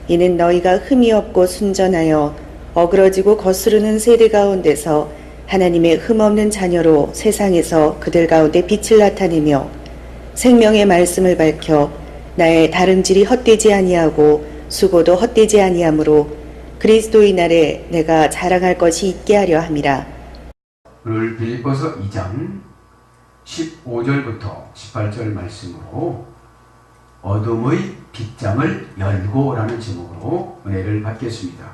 이는 너희가 흠이 없고 순전하여 어그러지고 거스르는 세대 가운데서 하나님의 흠없는 자녀로 세상에서 그들 가운데 빛을 나타내며 생명의 말씀을 밝혀 나의 다름질이 헛되지 아니하고 수고도 헛되지 아니하므로 그리스도의 날에 내가 자랑할 것이 있게 하려 함이라. 오늘 빌립보서 2장 15절부터 18절 말씀으로 어둠의 빗장을 열고 라는 제목으로 은혜를 받겠습니다.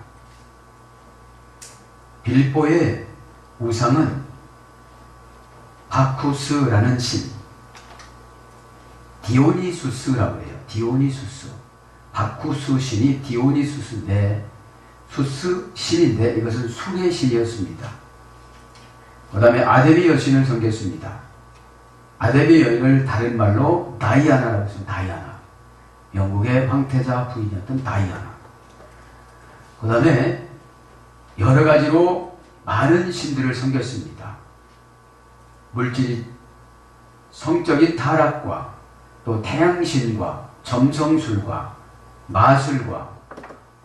빌립보의 우상은 바쿠스라는 신, 디오니수스라고 해요. 디오니수스. 바쿠스 신이 디오니수스인데, 수스 신인데 이것은 술의 신이었습니다. 그 다음에 아데미 여신을 섬겼습니다. 아데미 여인을 다른 말로 다이아나라고 했습니다. 다이아나. 영국의 황태자 부인이었던 다이아나. 그 다음에 여러 가지로 많은 신들을 섬겼습니다. 물질, 성적인 타락과 또 태양신과 점성술과 마술과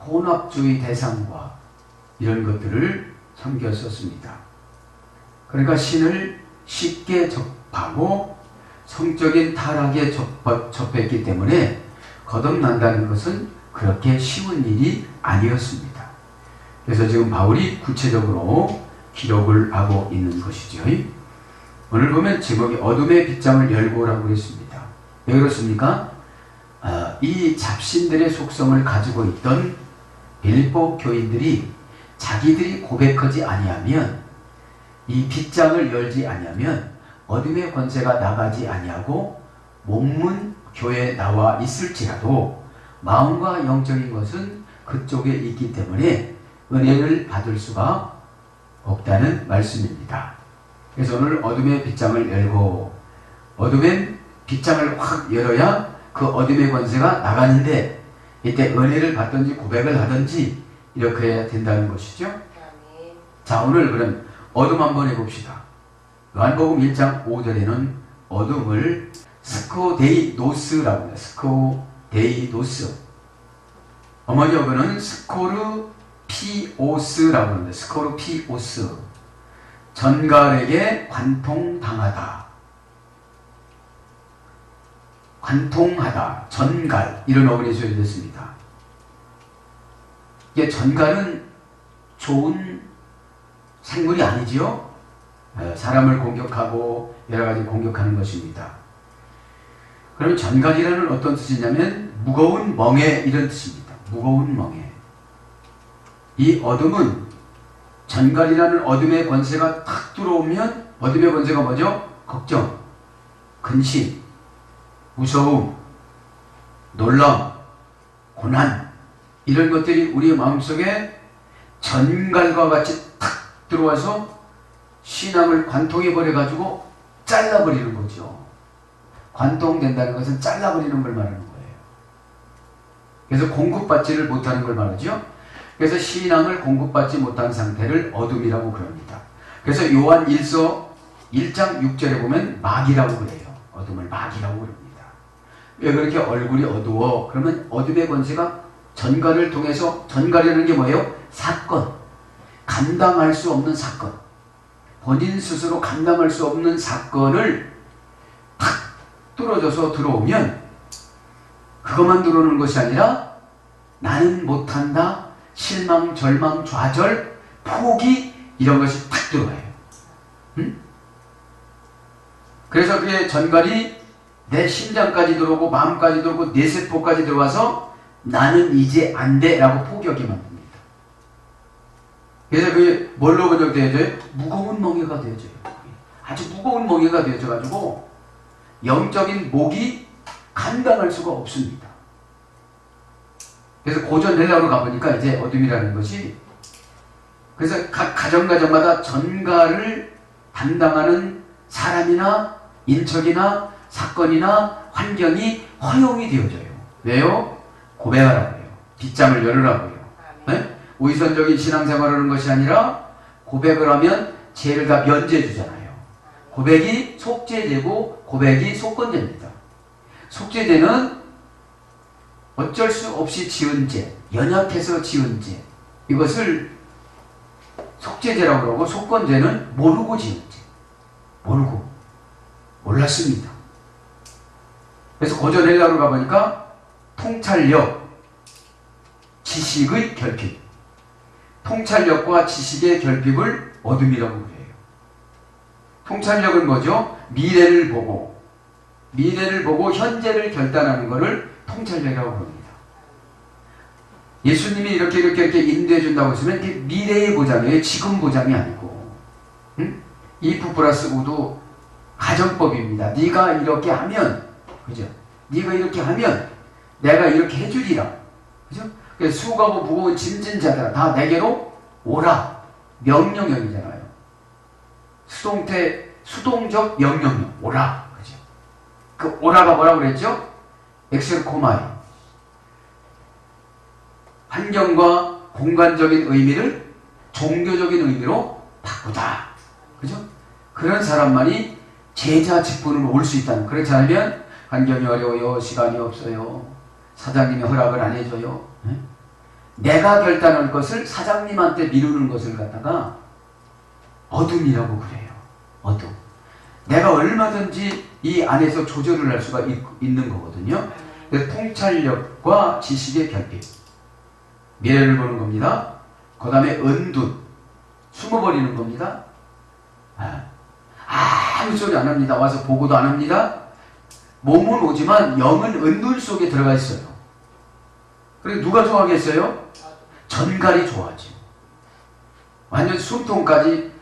혼합주의 대상과 이런 것들을 섬겼었습니다. 그러니까 신을 쉽게 접하고 성적인 타락에 접했기 때문에 거듭난다는 것은 그렇게 쉬운 일이 아니었습니다. 그래서 지금 바울이 구체적으로 기록을 하고 있는 것이죠. 오늘 보면 제목이 어둠의 빗장을 열고라고 했습니다. 왜 그렇습니까? 이 잡신들의 속성을 가지고 있던 빌립보 교인들이 자기들이 고백하지 아니하면, 이 빗장을 열지 아니하면 어둠의 권세가 나가지 아니하고 몸은 교회에 나와 있을지라도 마음과 영적인 것은 그쪽에 있기 때문에 은혜를 받을 수가 없다는 말씀입니다. 그래서 오늘 어둠의 빗장을 열고, 어둠의 빗장을 확 열어야 그 어둠의 권세가 나가는데, 이때 은혜를 받든지 고백을 하든지 이렇게 해야 된다는 것이죠. 자, 오늘 그럼 어둠 한번 해봅시다. 요한복음 1장 5절에는 어둠을 스코데이노스라고 합니다. 스코데이노스. 어머니어근은 스코르피오스라고 합니다. 스코르피오스. 전갈에게 관통당하다. 관통하다. 전갈. 이런 어근이 소개됐습니다. 이게 전갈은 좋은 생물이 아니지요? 사람을 공격하고 여러 가지 공격하는 것입니다. 그럼 전갈이라는 어떤 뜻이냐면 무거운 멍에 이런 뜻입니다. 무거운 멍에. 이 어둠은 전갈이라는 어둠의 권세가 탁 들어오면, 어둠의 권세가 뭐죠? 걱정, 근심, 무서움, 놀람, 고난, 이런 것들이 우리 마음속에 전갈과 같이 탁 들어와서 신앙을 관통해버려가지고 잘라버리는 거죠. 관통된다는 것은 잘라버리는 걸 말하는 거예요. 그래서 공급받지를 못하는 걸 말하죠. 그래서 신앙을 공급받지 못한 상태를 어둠이라고 그럽니다. 그래서 요한 1서 1장 6절에 보면 마귀라고 그래요. 어둠을 마귀라고 그럽니다. 왜 그렇게 얼굴이 어두워? 그러면 어둠의 권세가 전갈을 통해서, 전갈이라는 게 뭐예요? 사건. 감당할 수 없는 사건. 본인 스스로 감당할 수 없는 사건을 탁 뚫어져서 들어오면, 그것만 들어오는 것이 아니라 나는 못한다, 실망, 절망, 좌절, 포기, 이런 것이 탁 들어와요. 그래서 그의 전갈이 내 심장까지 들어오고 마음까지 들어오고 내 세포까지 들어와서 나는 이제 안 돼 라고 포기하게 만듭니다. 그래서 그게 뭘로 번역되어져요? 무거운 멍에가 되어져요. 아주 무거운 멍에가 되어져가지고 영적인 목이 감당할 수가 없습니다. 그래서 고전 헬라어로 가보니까 이제 어둠이라는 것이, 그래서 각 가정마다 전갈을 담당하는 사람이나 인척이나 사건이나 환경이 허용이 되어져요. 왜요? 고백하라고 해요. 빗장을 열으라고 해요. 네? 위선적인 신앙생활을 하는 것이 아니라 고백을 하면 죄를 다 면제해 주잖아요. 고백이 속죄되고 고백이 속건제입니다. 속죄되는 어쩔 수 없이 지은 죄, 연약해서 지은 죄, 이것을 속죄죄라고 그러고 속건죄는 모르고 지은 죄. 모르고 몰랐습니다. 그래서 고전 헬라로 가보니까 통찰력, 지식의 결핍, 통찰력과 지식의 결핍을 어둠이라고 그래요. 통찰력은 뭐죠? 미래를 보고 현재를 결단하는 것을 통찰력이라고 합니다. 예수님이 이렇게 인도해 준다고 했으면 이게 미래의 보장이에요. 지금 보장이 아니고. 응? if 플러스 우도 가정법입니다. 네가 이렇게 하면, 그죠? 네가 이렇게 하면 내가 이렇게 해주리라. 그죠? 그래서 수고하고 무거운 짐진 자들아 다 내게로 오라. 명령형이잖아요. 수동적 명령형. 오라. 그죠? 그 오라가 뭐라고 그랬죠? 엑셀코마이. 환경과 공간적인 의미를 종교적인 의미로 바꾸다. 그죠? 그런 사람만이 제자 직분으로 올 수 있다는. 그렇지 않으면 환경이 어려워요. 시간이 없어요. 사장님이 허락을 안 해줘요. 네? 내가 결단할 것을 사장님한테 미루는 것을 갖다가 어둠이라고 그래요. 어둠. 내가 얼마든지 이 안에서 조절을 할 수가 있는 거거든요. 그래서 통찰력과 지식의 결핍. 미래를 보는 겁니다. 그 다음에 은둔. 숨어버리는 겁니다. 아무 소리 안 합니다. 와서 보고도 안 합니다. 몸은 오지만 영은 은둔 속에 들어가 있어요. 그리고 누가 좋아하겠어요? 전갈이 좋아하죠. 완전 숨통까지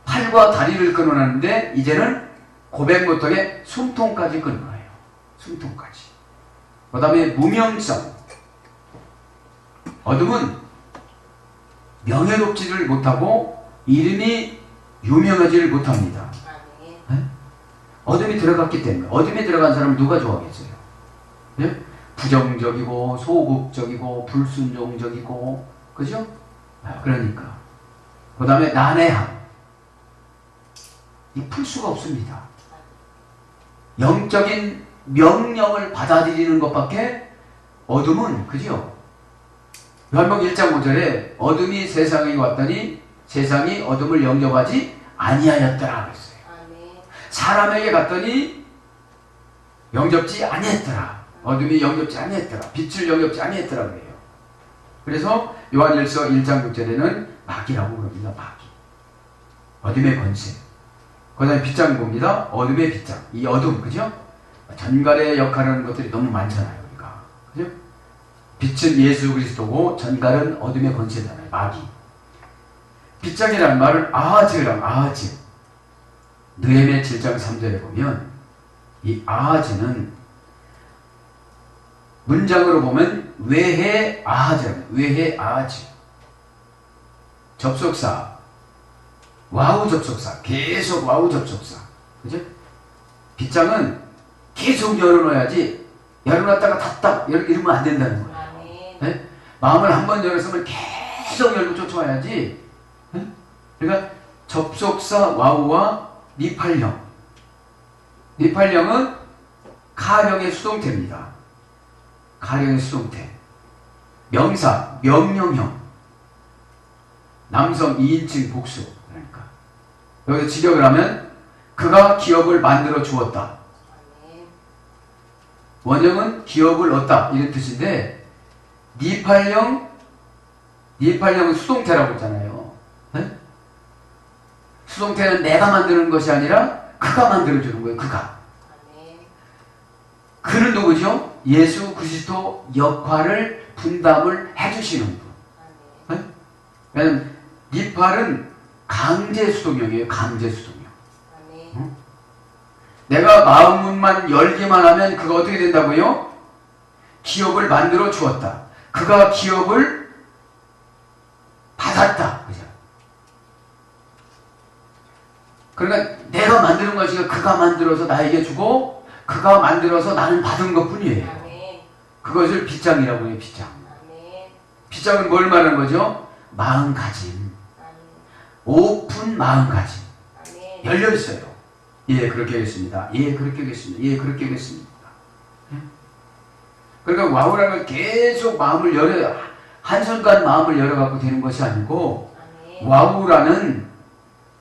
팔과 다리를 끊어놨는데 이제는 고백모턱에 숨통까지 끊어놔요. 숨통까지. 그 다음에 무명성. 어둠은 명예롭지를 못하고 이름이 유명하지를 못합니다. 네? 어둠이 들어갔기 때문에. 어둠에 들어간 사람을 누가 좋아하겠어요? 네? 부정적이고 소극적이고 불순종적이고, 그죠? 그러니까 그 다음에 난해함. 이 풀 수가 없습니다. 영적인 명령을 받아들이는 것밖에 어둠은, 그죠? 요한복음 1장 5절에 어둠이 세상에 왔더니 세상이 어둠을 영접하지 아니하였더라 그랬어요. 사람에게 갔더니 영접지 아니했더라. 어둠이 영접지 아니했더라. 빛을 영접지 아니했더라 그래요. 그래서 요한일서 1장 6절에는 마귀라고 그럽니다. 마귀. 어둠의 권세. 그 다음에 빗장 봅니다. 어둠의 빗장. 이 어둠, 그죠? 전갈의 역할을 하는 것들이 너무 많잖아요. 우리가. 그죠? 빛은 예수 그리스도고 전갈은 어둠의 권세잖아요. 마귀. 빗장이라는 말은 아하즈. 느헤미야 7장 3절에 보면 이 아하즈는 문장으로 보면 외해 아하즈. 접속사. 와우 접속사. 계속 와우 접속사. 그죠? 빗장은 계속 열어놔야지 열어놨다가 닫다 이러면 안 된다는 거예요. 네? 마음을 한번 열었으면 계속 열고 쫓아와야지. 네? 그러니까 접속사 와우와 니팔령. 니팔령은 가령의 수동태입니다. 가령의 수동태. 명사, 명령형. 남성 2인칭 복수. 그러니까 여기서 직역을 하면 그가 기업을 만들어 주었다. 원형은 기업을 얻다 이런 뜻인데 니팔령은 수동태라고 했잖아요. 네? 수동태는 내가 만드는 것이 아니라 그가 만들어주는 거예요. 그는 누구죠? 예수 그리스도 역할을 분담을 해주시는 분. 네? 왜냐하면 니팔은 강제수동형이에요. 강제수동형. 응? 내가 마음문만 열기만 하면 그가 어떻게 된다고요? 기업을 만들어 주었다. 그가 기업을 받았다. 그죠? 그러니까 내가 만드는 것이 그가 만들어서 나에게 주고 그가 만들어서 나는 받은 것 뿐이에요. 그것을 빗장이라고 해요. 빗장. 빗장은 뭘 말하는 거죠? 마음가짐. 오픈 마음가짐. 열려있어요. 예, 그렇게 하겠습니다. 예, 그렇게 하겠습니다. 예, 그렇게 하겠습니다. 그러니까 와우라는 걸 계속 마음을 열어, 한순간 마음을 열어갖고 되는 것이 아니고, 와우라는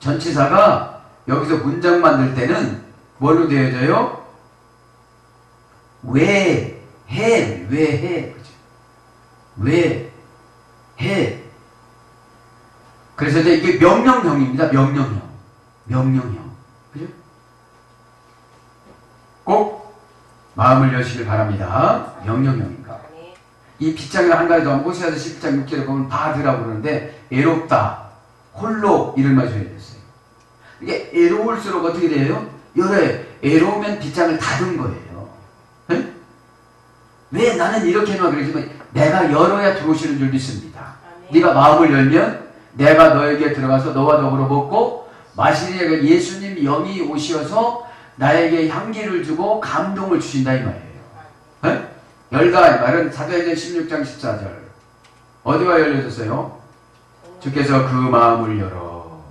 전치사가 여기서 문장 만들 때는 뭘로 되어져요? 왜 해, 그죠? 왜 해. 그래서 이제 이게 명령형입니다. 명령형. 그죠? 꼭 마음을 여시길 바랍니다. 명령형인가. 이 빗장이라 한 가지 더, 호세아서 11장 6절에 보면 바드라고 그러는데, 애롭다, 홀로 이런 말이 되어졌어요. 이게 애로울수록 어떻게 돼요? 애로우면 빗장을 닫은 거예요. 네? 왜 나는 이렇게 해놔 그러지만, 내가 열어야 들어오시는 줄 믿습니다. 네가 마음을 열면 내가 너에게 들어가서 너와 더불어 먹고 마시리에 예수님 영이 오셔서 나에게 향기를 주고 감동을 주신다 이 말이에요. 네? 열다 이 말은 사도행전 16장 14절 어디가 열려졌어요? 주께서 그 마음을 열어.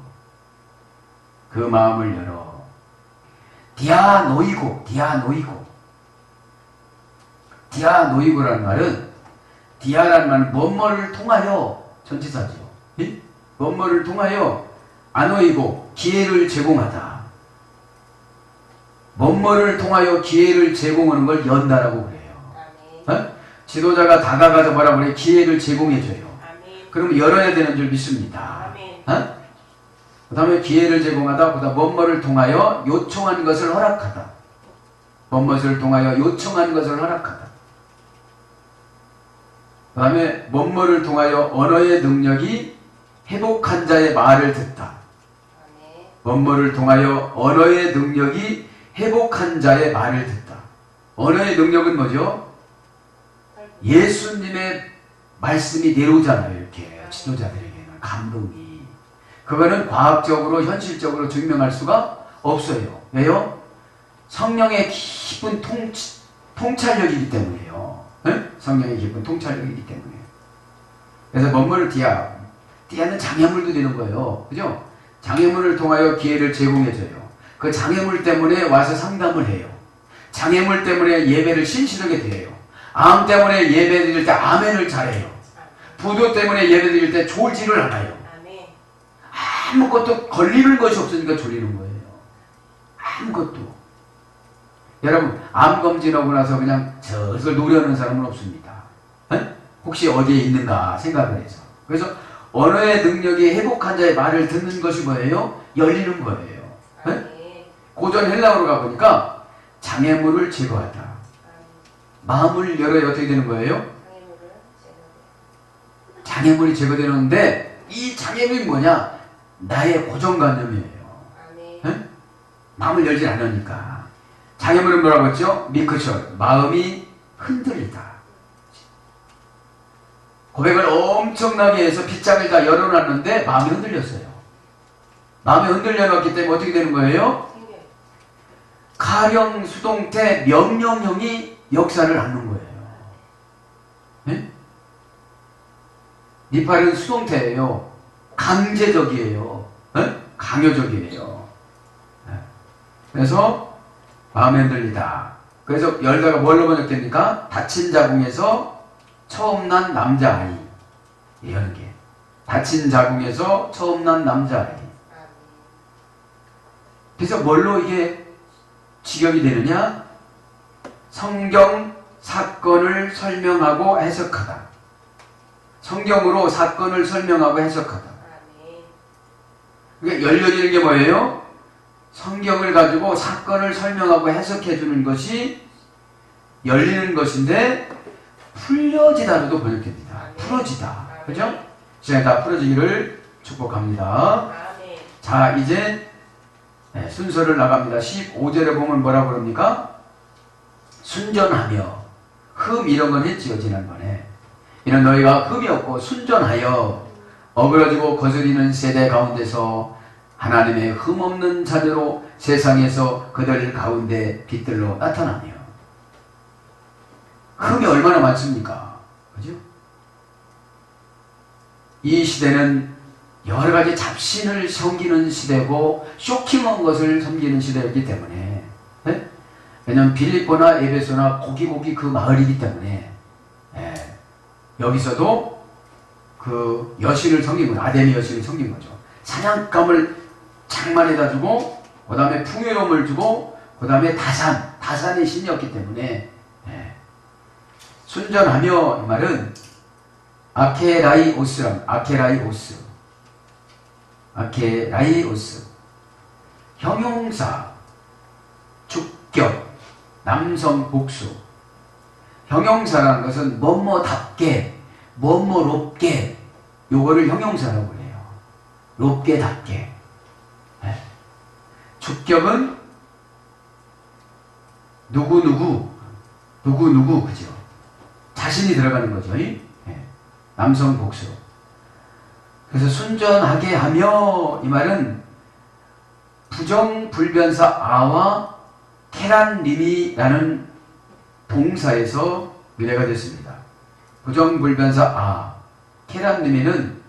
디아노이고라는 말은, 디아라는 말은 뭐뭐를 통하여 전치사죠. 예? 뭐뭐를 통하여 아노이고 기회를 제공하다. 뭐뭐를 통하여 기회를 제공하는 걸 연다라고 그래요. 어? 지도자가 다가가서 뭐라고 그래요? 기회를 제공해줘요. 그러면 열어야 되는 줄 믿습니다. 어? 그 다음에 기회를 제공하다, 그 다음 뭐뭐를 통하여 요청한 것을 허락하다. 뭐뭐를 통하여 요청한 것을 허락하다. 그 다음에 뭐뭐를 통하여 언어의 능력이 회복한 자의 말을 듣다. 뭐뭐를 통하여 언어의 능력이 회복한 자의 말을 듣다. 언어의 능력은 뭐죠? 예수님의 말씀이 내려오잖아요. 이렇게 지도자들에게는 감동이. 그거는 과학적으로 현실적으로 증명할 수가 없어요. 왜요? 성령의 깊은 통찰력이기 때문에요. 네? 성령의 깊은 통찰력이기 때문에. 그래서 뭐뭐를 디아는 장애물도 되는 거예요. 그죠? 장애물을 통하여 기회를 제공해줘요. 그 장애물 때문에 와서 상담을 해요. 장애물 때문에 예배를 신실하게 드려요. 암 때문에 예배 드릴 때 아멘을 잘해요. 부도 때문에 예배 드릴 때 졸지를 않아요. 아무것도 걸리는 것이 없으니까 졸리는 거예요. 아무것도. 여러분, 암 검진하고 나서 그냥 슬슬 노려하는 사람은 없습니다. 에? 혹시 어디에 있는가 생각을 해서. 그래서 언어의 능력이 회복한 자의 말을 듣는 것이 뭐예요? 열리는 거예요. 에? 고전 헬라어로 가보니까 장애물을 제거하다. 마음을 열어야 어떻게 되는 거예요? 장애물이 제거되는데, 이 장애물이 뭐냐? 나의 고정관념이에요. 에? 마음을 열지 않으니까. 장애물은 뭐라고 했죠? 미크철, 마음이 흔들리다. 고백을 엄청나게 해서 빗장을 다 열어놨는데 마음이 흔들렸어요. 마음이 흔들려놨기 때문에 어떻게 되는 거예요? 가령, 수동태, 명령형이 역사를 하는 거예요. 네? 니팔은 수동태예요. 강제적이에요. 네? 강요적이에요. 네. 그래서 마음에 흔들리다. 그래서 열다가 뭘로 번역됩니까? 다친 자궁에서 처음 난 남자아이. 이런 게. 다친 자궁에서 처음 난 남자아이. 그래서 뭘로 이게 직역이 되느냐? 성경 사건을 설명하고 해석하다. 성경으로 사건을 설명하고 해석하다. 그러니까 열려지는 게 뭐예요? 성경을 가지고 사건을 설명하고 해석해 주는 것이 열리는 것인데, 풀려지다로도 번역됩니다. 풀어지다. 그죠? 시간이 다 풀어지기를 축복합니다. 자, 이제 순서를 나갑니다. 15절에 보면 뭐라고 그럽니까? 순전하며. 흠 이런 건 했지요, 지난번에. 이는 너희가 흠이 없고 순전하여 어그러지고 거스리는 세대 가운데서 하나님의 흠없는 자녀로 세상에서 그들 가운데 빛들로 나타나며. 흠이 얼마나 많습니까? 그죠? 이 시대는 여러 가지 잡신을 섬기는 시대고 쇼킹한 것을 섬기는 시대였기 때문에, 네? 왜냐하면 빌립보나 에베소나 고기 그 마을이기 때문에 여기서도 그 여신을 섬긴 거죠. 아데미 여신을 섬긴 거죠. 사냥감을 장만해다 주고 그 다음에 풍요로움을 주고 그 다음에 다산의 신이었기 때문에 순전하며 이 말은 아케라이오스 형용사 주격 남성 복수 형용사라는 것은 뭐뭐답게 뭐뭐롭게 요거를 형용사라고 해요. 롭게답게. 주격은 누구누구 그죠? 자신이 들어가는 거죠. 남성 복수. 그래서 순전하게 하며 이 말은 부정불변사 아와 케란림이라는 동사에서 유래가 됐습니다. 부정불변사 아, 케란림이는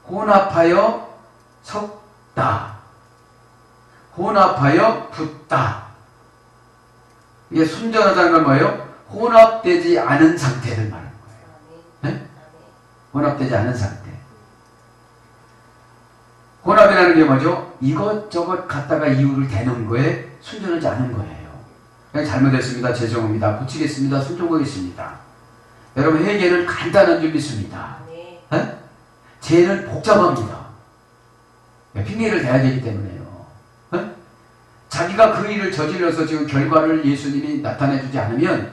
혼합하여 섞다, 혼합하여 붙다. 이게 순전하다는 건 뭐예요? 혼합되지 않은 상태를 말하는 거예요. 네? 혼합되지 않은 상태. 혼합이라는 게 뭐죠? 이것저것 갖다가 이유를 대는 거에 순전하지 않은 거예요. 그냥 잘못했습니다. 죄송합니다. 고치겠습니다. 순종하겠습니다. 여러분 회개는 간단한 줄 믿습니다. 네? 죄는 복잡합니다. 핑계를 대야 되기 때문에요. 네? 자기가 그 일을 저질러서 지금 결과를 예수님이 나타내주지 않으면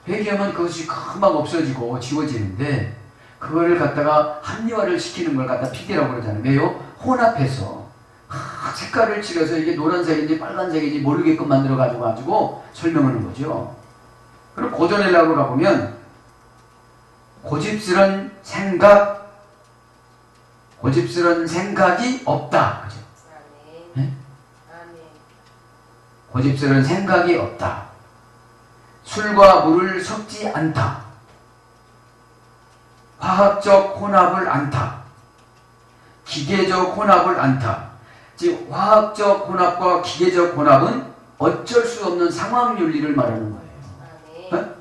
회개하면 그것이 금방 없어지고 지워지는데 그거를 갖다가 합리화를 시키는 걸 갖다 핑계라고 그러잖아요. 왜요? 혼합해서 색깔을 칠해서 이게 노란색인지 빨간색인지 모르게끔 만들어가지고 설명하는 거죠. 그럼 고전하려고 가보면 고집스런 생각이 없다. 그죠? 네? 고집스런 생각이 없다. 술과 물을 섞지 않다. 화학적 혼합을 않다. 기계적 혼합을 않다. 즉 화학적 혼합과 기계적 혼합은 어쩔 수 없는 상황 윤리를 말하는 거예요. 네?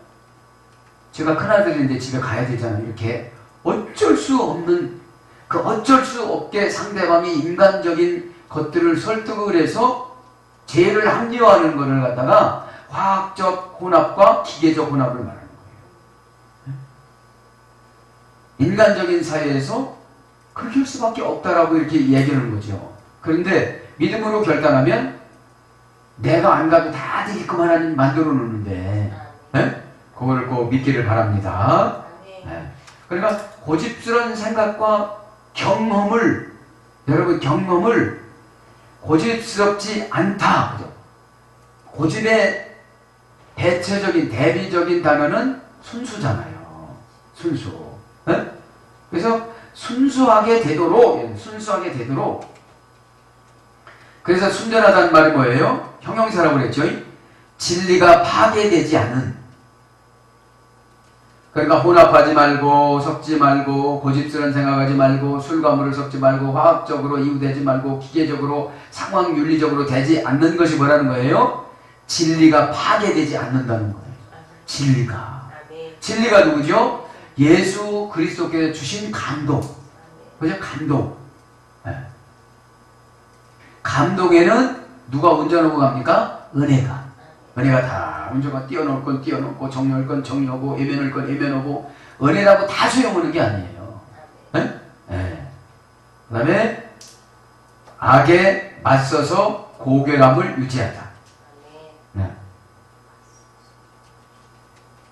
제가 큰아들인데 집에 가야 되잖아요. 이렇게 어쩔 수 없는 그 어쩔 수 없게 상대방이 인간적인 것들을 설득을 해서 죄를 합리화하는 것을 갖다가 화학적 혼합과 기계적 혼합을 말하는 거예요. 인간적인 사회에서 그렇게 할 수밖에 없다라고 이렇게 얘기하는 거죠. 그런데 믿음으로 결단하면 내가 안 가도 다 되게끔 하나님 만들어 놓는데 그거를 꼭 믿기를 바랍니다. 그러니까 고집스러운 생각과 경험을 고집스럽지 않다. 그죠? 고집의 대비적인 단어는 순수잖아요. 순수. 그래서 순수하게 되도록. 그래서 순전하다는 말이 뭐예요? 형용사라고 그랬죠. 진리가 파괴되지 않은. 그러니까 혼합하지 말고 섞지 말고 고집스러운 생각하지 말고 술과 물을 섞지 말고 화학적으로 이유되지 말고 기계적으로 상황 윤리적으로 되지 않는 것이 뭐라는 거예요? 진리가 파괴되지 않는다는 거예요. 진리가 누구죠? 예수 그리스도께서 주신 감동. 그죠? 감동. 감동에는 누가 운전하고 갑니까? 은혜가 다 운전가 띄워놓을 건 띄워놓고 정리할 건 정리하고 애면할 건 애면하고 은혜라고 다 소용하는 게 아니에요. 그 다음에 악에 맞서서 고결함을 유지하다.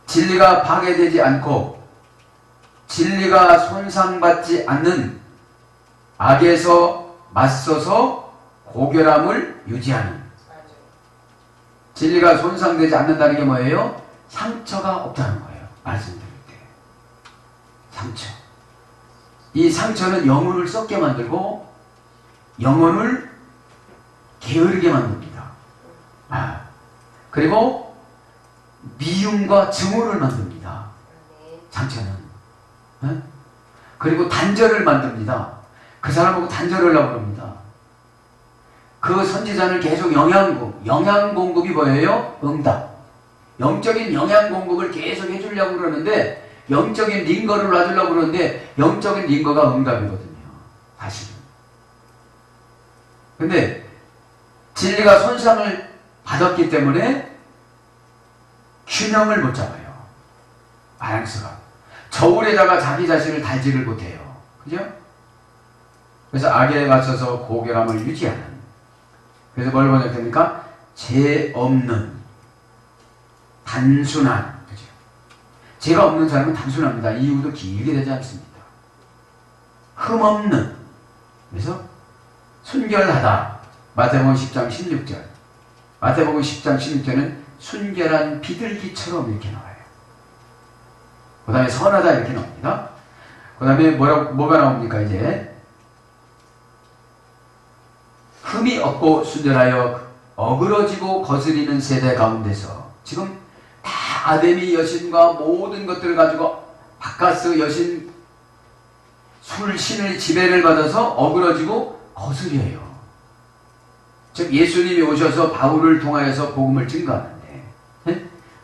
진리가 파괴되지 않고 진리가 손상받지 않는 악에서 맞서서 고결함을 유지하는. 진리가 손상되지 않는다는 게 뭐예요? 상처가 없다는 거예요. 말씀드릴 때. 상처. 이 상처는 영혼을 썩게 만들고 영혼을 게으르게 만듭니다. 그리고 미움과 증오를 만듭니다. 상처는. 그리고 단절을 만듭니다. 그 사람하고 단절을 하려고 합니다. 그 선지자는 계속 영양 공급이 뭐예요? 응답. 영적인 영양 공급을 계속 해주려고 그러는데, 영적인 링거를 놔주려고 그러는데, 영적인 링거가 응답이거든요. 사실은. 근데 진리가 손상을 받았기 때문에 균형을 못 잡아요. 바랑스가. 저울에다가 자기 자신을 달지를 못해요. 그죠? 그래서 악에 맞서서 고결함을 유지하는. 그래서 뭘 번역됩니까? 죄 없는, 단순한. 그죠? 죄가 없는 사람은 단순합니다. 이유도 길게 되지 않습니다. 흠 없는. 그래서 순결하다. 마태복음 10장 16절. 마태복음 10장 16절은 순결한 비둘기처럼 이렇게 나와요. 그 다음에 선하다 이렇게 나옵니다. 그 다음에 뭐가 나옵니까 이제? 흠이 없고 순결하여 어그러지고 거스리는 세대 가운데서 지금 다 아데미 여신과 모든 것들을 가지고 바카스 여신 술신의 지배를 받아서 어그러지고 거스려요. 즉 예수님이 오셔서 바울을 통하여서 복음을 증거하는데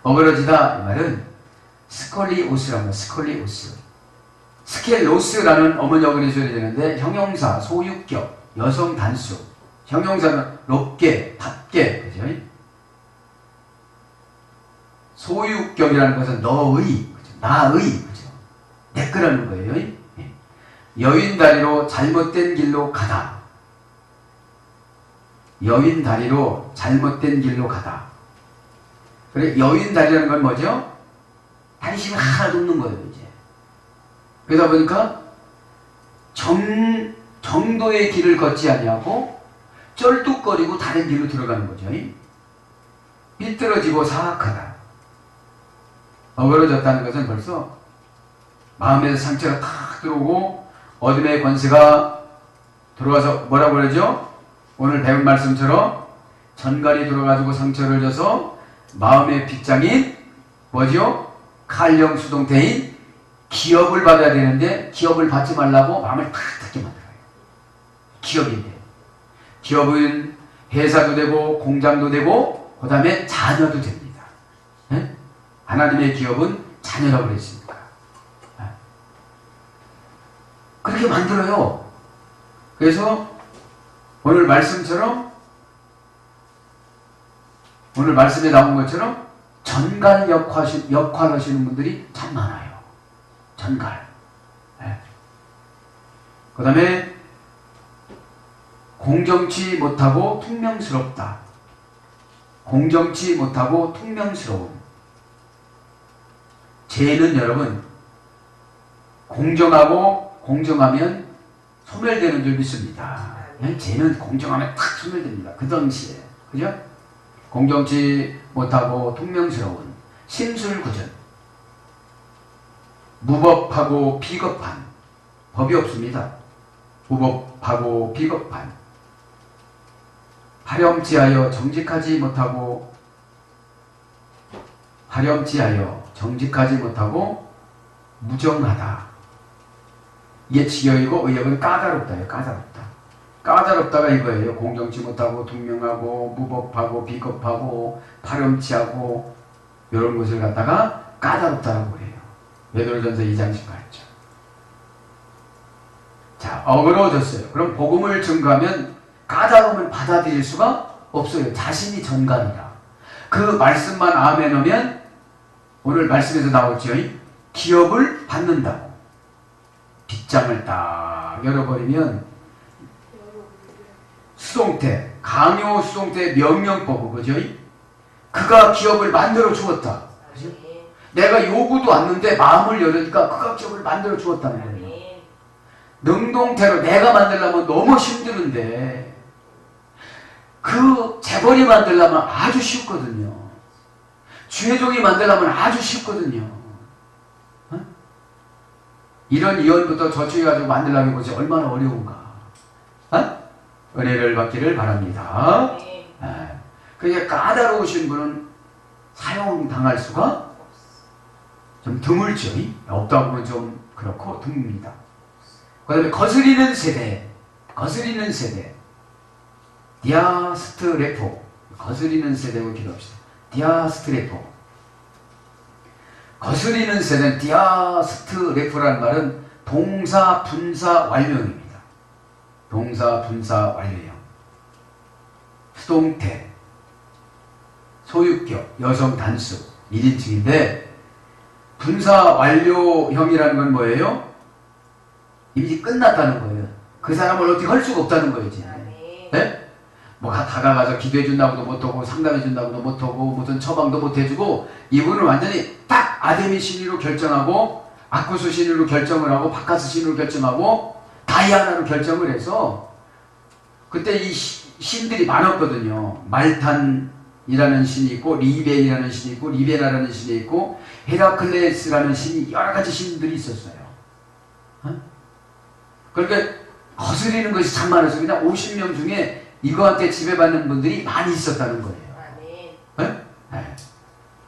어그러지다 이 말은 스콜리오스라는 스콜리오스. 스켈로스라는 어머니 어근이 소리 되는데 형용사 소유격 여성 단수. 형용사는 높게 답게 그죠? 소유격이라는 것은 너의 그죠? 나의 그죠? 내 거라는 거예요. 여인 다리로 잘못된 길로 가다. 여인 다리로 잘못된 길로 가다. 그래 여인 다리라는 건 뭐죠? 다리심이 하나도 없는 거예요 이제. 그러다 보니까 정도의 길을 걷지 아니하고 쩔뚝거리고 다른 길로 들어가는 거죠. 삐뚤어지고 사악하다. 어그러졌다는 것은 벌써 마음에서 상처가 탁 들어오고 어둠의 권세가 들어와서 뭐라고 그러죠? 오늘 배운 말씀처럼 전갈이 들어가지고 상처를 줘서 마음의 빗장인 뭐죠? 칼령 수동태인 기업을 받아야 되는데 기업을 받지 말라고 마음을 탁 닫게 만들어요. 기업인데 기업은 회사도 되고 공장도 되고 그 다음에 자녀도 됩니다. 네? 하나님의 기업은 자녀라고 그랬습니다. 네? 그렇게 만들어요. 그래서 오늘 말씀처럼 오늘 말씀에 나온 것처럼 전갈 역할 하시는 분들이 참 많아요. 전갈. 네. 그 다음에 공정치 못하고 퉁명스럽다. 공정치 못하고 퉁명스러움. 죄는 여러분 공정하면 소멸되는 줄 믿습니다. 죄는 공정하면 탁 소멸됩니다. 그 당시에. 그죠? 공정치 못하고 퉁명스러운 심술구전. 무법하고 비겁한. 법이 없습니다. 무법하고 비겁한. 파렴치하여 정직하지 못하고 무정하다. 이게 지역이고 의역은 까다롭다예요. 까다롭다가 이거예요. 공정치 못하고 퉁명하고 무법하고 비겁하고 파렴치하고 이런 것을 갖다가 까다롭다라고 그래요. 베드로전서 2장 18절. 자, 어그러졌어요. 그럼 복음을 증거하면 까다로움을 받아들일 수가 없어요. 자신이 전갈이라. 그 말씀만 아멘하면 오늘 말씀에서 나오죠. 기업을 받는다고. 빗장을 딱 열어버리면 수동태, 강요 수동태 명령법, 그죠? 그가 기업을 만들어 주었다. 그죠? 내가 요구도 않는데 마음을 열으니까 그가 기업을 만들어 주었다는 거예요. 능동태로 내가 만들려면 너무 힘드는데 그 재벌이 만들려면 아주 쉽거든요. 주회종이 만들려면 아주 쉽거든요. 어? 이런 이혼부터 저축해가지고 만들려면 보세요. 얼마나 어려운가. 어? 은혜를 받기를 바랍니다. 그러니까 까다로우신 분은 사용당할 수가 좀 드물죠. 없다고 보면 좀 그렇고 드뭅니다. 그 다음에 거스리는 세대. 디아스트레포. 거스리는 세대고 기도합시다. 디아스트레포. 거스리는 세대는 디아스트레포라는 말은 동사, 분사, 완료형입니다. 동사, 분사, 완료형. 수동태, 소유격, 여성 단수, 1인칭인데 분사 완료형이라는 건 뭐예요? 이미 끝났다는 거예요. 그 사람을 어떻게 할 수가 없다는 거예요. 네? 뭐 다가가서 기도해 준다고도 못하고 상담해 준다고도 못하고 무슨 처방도 못해주고 이분은 완전히 딱 아데미 신으로 결정하고 아쿠스 신으로 결정을 하고 바카스 신으로 결정하고 다이아나로 결정을 해서 그때 이 신들이 많았거든요. 말탄이라는 신이 있고 리벤이라는 신이 있고 리베나라는 신이 있고 헤라클레스라는 신이 여러 가지 신들이 있었어요. 그러니까 거스리는 것이 참 많아서 그냥 50명 중에 이거한테 지배받는 분들이 많이 있었다는 거예요. 네? 네.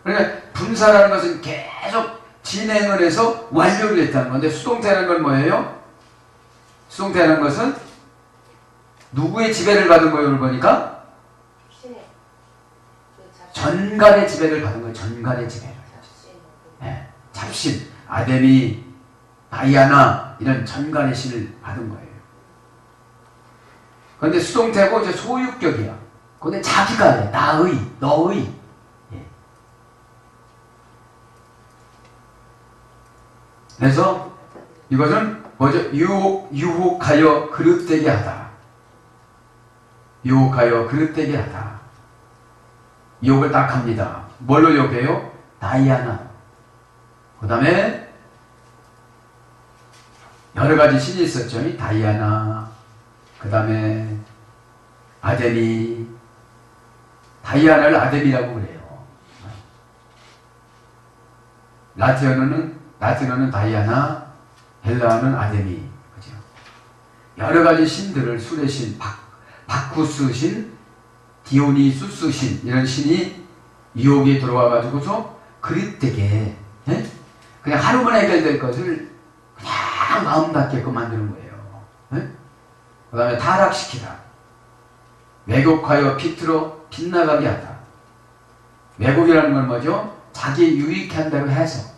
그러니까 분사라는 것은 계속 진행을 해서 완료를 했다는 건데 수동태라는 건 뭐예요? 수동태라는 것은 누구의 지배를 받은 거예요? 오늘 보니까? 전갈의 지배를 받은 거예요. 전갈의 지배를. 네. 잡신, 아데미, 다이아나 이런 전갈의 신을 받은 거예요. 그런데 수동태고 이제 소유격이야. 근데 자기가 해. 나의, 너의. 예. 그래서 이것은 뭐죠? 유혹하여 그릇되게 하다. 유혹하여 그릇되게 하다. 유혹을 딱 합니다. 뭘로 유혹해요? 다이아나. 그 다음에 여러 가지 신이 있었죠. 다이아나, 그 다음에 아데미, 다이아나를 아데미라고 그래요. 라틴어는 다이아나, 헬라어는 아데미. 그죠? 여러 가지 신들을 술의 신, 바쿠스 신, 디오니수스 신, 이런 신이 유혹에 들어와가지고서 그릇되게, 예? 그냥 하루만 해결될 것을 그냥 마음 닿게끔 만드는 거예요. 예? 그 다음에 타락시키다. 왜곡하여 비틀어 빗나가게 하다. 왜곡이라는 건 뭐죠? 자기 유익한 대로 해석.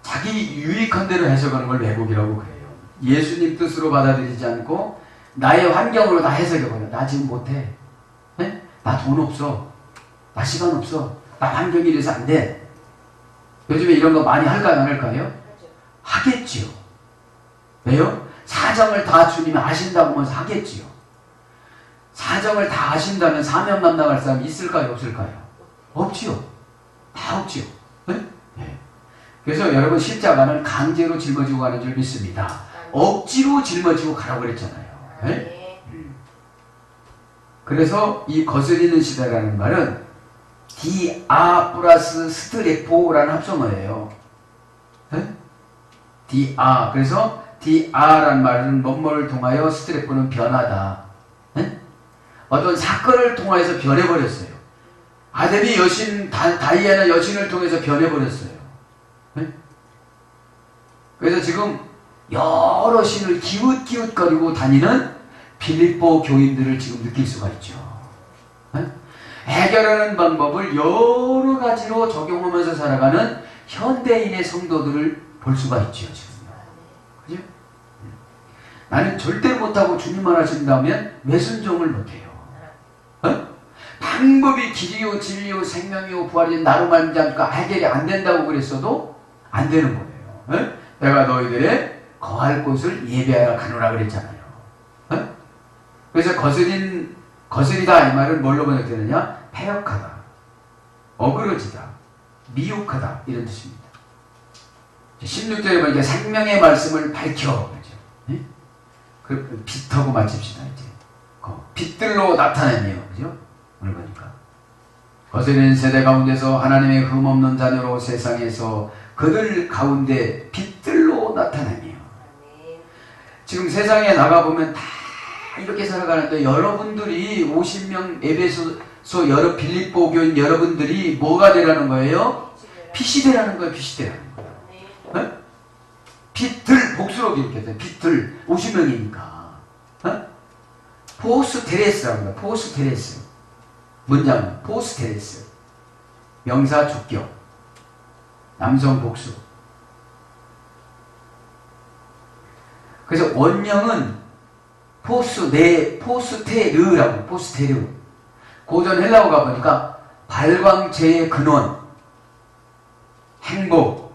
자기 유익한 대로 해석하는 걸 왜곡이라고 그래요. 예수님 뜻으로 받아들이지 않고 나의 환경으로 다 해석해버려. 나 지금 못해. 네? 나 돈 없어. 나 시간 없어. 나 환경이 이래서 안 돼. 요즘에 이런 거 많이 할까요? 안 할까요? 하겠지요. 왜요? 사정을 다 주님이 아신다고 하면서 하겠지요. 사정을 다 아신다면 사명 감당할 사람이 있을까요? 없을까요? 없지요. 다 없지요. 네? 네. 그래서 여러분 십자가는 강제로 짊어지고 가는 줄 믿습니다. 억지로 짊어지고 가라고 그랬잖아요. 네? 그래서 이 거스리는 시대라는 말은 디아 플러스 스트레포라는 합성어예요. 네? 디아. 그래서 디아라는 말은 뭐뭐를 통하여 스트레포는 변하다. 네? 어떤 사건을 통해서 변해버렸어요. 아데미 여신, 다이아나 여신을 통해서 변해버렸어요. 네? 그래서 지금 여러 신을 기웃기웃거리고 다니는 빌립보 교인들을 지금 느낄 수가 있죠. 네? 해결하는 방법을 여러 가지로 적용하면서 살아가는 현대인의 성도들을 볼 수가 있죠. 지금요. 그죠? 나는 절대 못하고 주님만 하신다면 왜 순종을 못해요? 어? 방법이 길이요 진리요 생명이요 부활이 나로 말미암아 해결이 안 된다고 그랬어도 안 되는 거예요. 어? 내가 너희들의 거할 곳을 예배하라 가노라 그랬잖아요. 어? 그래서 거스리다 이 말은 뭘로 번역되느냐? 패역하다, 어그러지다, 미혹하다 이런 뜻입니다. 16절에 보니까 생명의 말씀을 밝혀 그렇죠? 네? 그 빛하고 맞춥시다. 이제 빛들로 나타내며 그죠? 오늘 보니까 거스리는 세대 가운데서 하나님의 흠없는 자녀로 세상에서 그들 가운데 빛들로 나타내며. 지금 세상에 나가보면 다 이렇게 살아가는데 여러분들이 50명 에베소서 여러 빌립보 교인 여러분들이 뭐가 되라는 거예요? 빛이 되라는 거예요. 빛이 되라는 거예요. 네? 빛들 복수로 이렇게 돼. 빛들 50명이니까 어? 포스테레스라고 합니다. 포스테레스. 문장 포스테레스. 명사 주격. 남성 복수. 그래서 원형은 포스테르라고. 포스테르. 고전 헬라어 가보니까 발광체의 근원, 행복,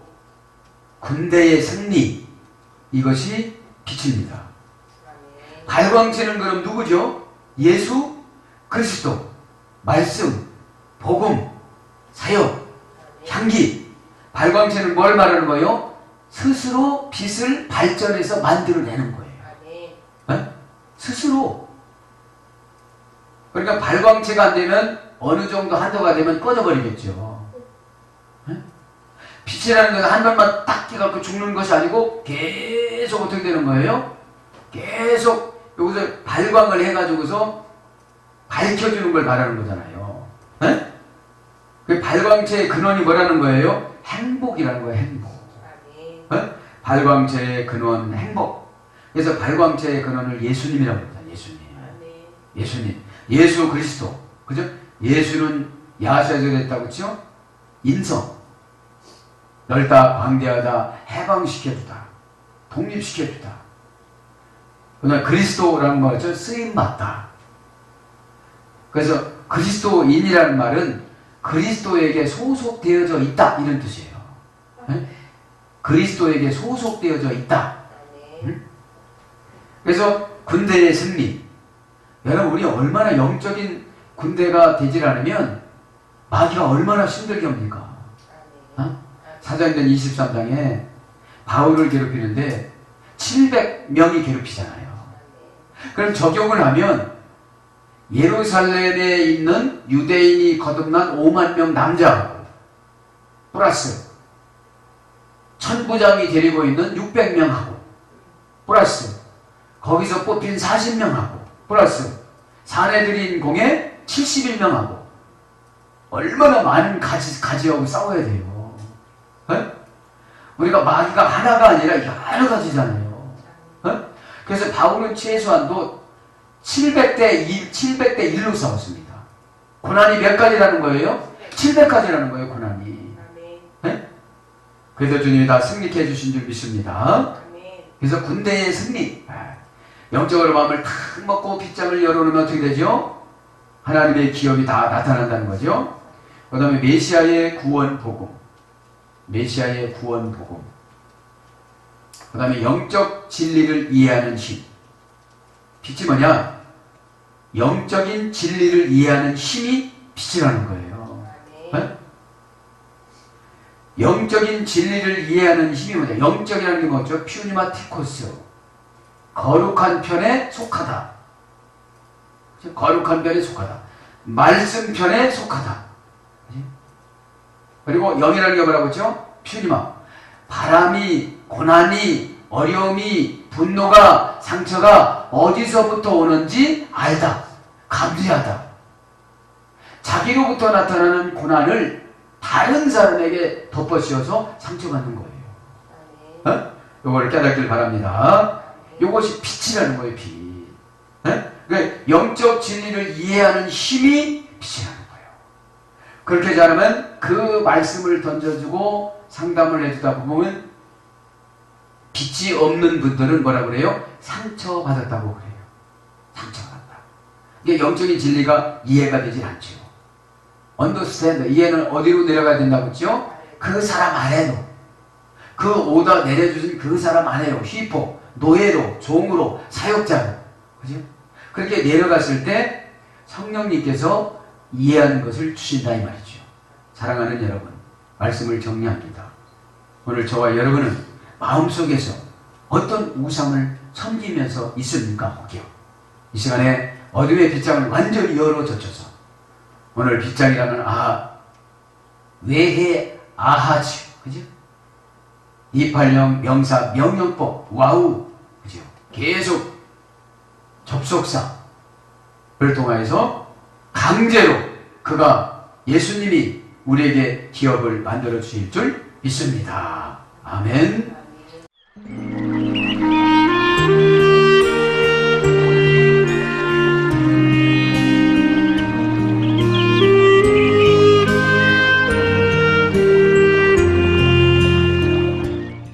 군대의 승리, 이것이 빛입니다. 발광체는 그럼 누구죠? 예수 그리스도, 말씀, 복음, 사역, 향기. 발광체는 뭘 말하는 거예요? 스스로 빛을 발전해서 만들어내는 거예요. 네? 스스로. 그러니까 발광체가 안 되면 어느 정도 한도가 되면 꺼져버리겠죠. 네? 빛이라는 것은 한 번만 딱 깨갖고 죽는 것이 아니고 계속 어떻게 되는 거예요? 계속 여기서 발광을 해가지고서 밝혀주는 걸 말하는 거잖아요. 네? 그 발광체의 근원이 뭐라는 거예요? 행복이라는 거예요. 행복. 네? 발광체의 근원 행복. 그래서 발광체의 근원을 예수님이라고 합니다. 예수님. 예수님. 예수 그리스도. 그죠? 예수는 야시아에서 됐다고 그랬죠? 인성. 넓다, 광대하다, 해방시켜주다. 독립시켜주다. 그다음 그리스도라는 말이죠. 쓰임받다. 그래서 그리스도인이라는 말은 그리스도에게 소속되어져 있다. 이런 뜻이에요. 네? 그리스도에게 소속되어져 있다. 그래서 군대의 승리. 여러분, 우리 얼마나 영적인 군대가 되질 않으면 마귀가 얼마나 힘들게 합니까? 사도행전 23장에 바울을 괴롭히는데 700명이 괴롭히잖아요. 그럼 적용을 하면 예루살렘에 있는 유대인이 거듭난 5만 명 남자하고 플러스 천부장이 데리고 있는 600명하고 플러스 거기서 뽑힌 40명하고 플러스 사내들인 공에 71명하고 얼마나 많은 가지하고 싸워야 돼요. 네? 우리가 마귀가 하나가 아니라 여러 가지잖아요. 네? 그래서 바울은 최소한도 700대 1로 싸웠습니다. 고난이 몇 가지라는 거예요? 700가지라는 거예요, 고난이. 네? 그래서 주님이 다 승리케 해주신 줄 믿습니다. 그래서 군대의 승리. 영적으로 마음을 탁 먹고 빗장을 열어놓으면 어떻게 되죠? 하나님의 기업이 다 나타난다는 거죠. 그 다음에 메시아의 구원 복음. 메시아의 구원 복음. 그 다음에 영적 진리를 이해하는 힘. 빛이 뭐냐? 영적인 진리를 이해하는 힘이 빛이라는 거예요. 네? 영적인 진리를 이해하는 힘이 뭐냐? 영적이라는 게 뭐죠? 퓨니마티코스. 거룩한 편에 속하다. 거룩한 편에 속하다. 말씀 편에 속하다. 그리고 영이라는 게 뭐라고 했죠? 퓨니마. 바람이, 고난이, 어려움이, 분노가, 상처가 어디서부터 오는지 알다. 감지하다. 자기로부터 나타나는 고난을 다른 사람에게 덮어씌워서 상처받는 거예요. 이걸 깨닫길 바랍니다. 이것이 빛이라는 거예요, 빛. 그러니까 영적 진리를 이해하는 힘이 빛이라는 거예요. 그렇게 잘하면 그 말씀을 던져주고 상담을 해주다 보면 빛이 없는 분들은 뭐라 그래요? 상처받았다고 그래요. 상처받았다. 이게 영적인 진리가 이해가 되질 않죠. understand, 이해는 어디로 내려가야 된다고 했죠? 그 사람 안에로. 그 오다 내려주신 그 사람 안에로. 휘포, 노예로, 종으로, 사역자로. 그죠? 그렇게 내려갔을 때 성령님께서 이해하는 것을 주신다 이 말이죠. 사랑하는 여러분, 말씀을 정리합니다. 오늘 저와 여러분은 마음속에서 어떤 우상을 섬기면서 있습니까? 혹여 이 시간에 어둠의 빗장을 완전히 열어젖혀서 오늘 빗장이라면 외해 아하지, 그죠? 280 명사 명령법 와우, 그죠? 계속 접속사를 통하여서 강제로 그가 예수님이 우리에게 기업을 만들어 주실 줄 믿습니다. 아멘.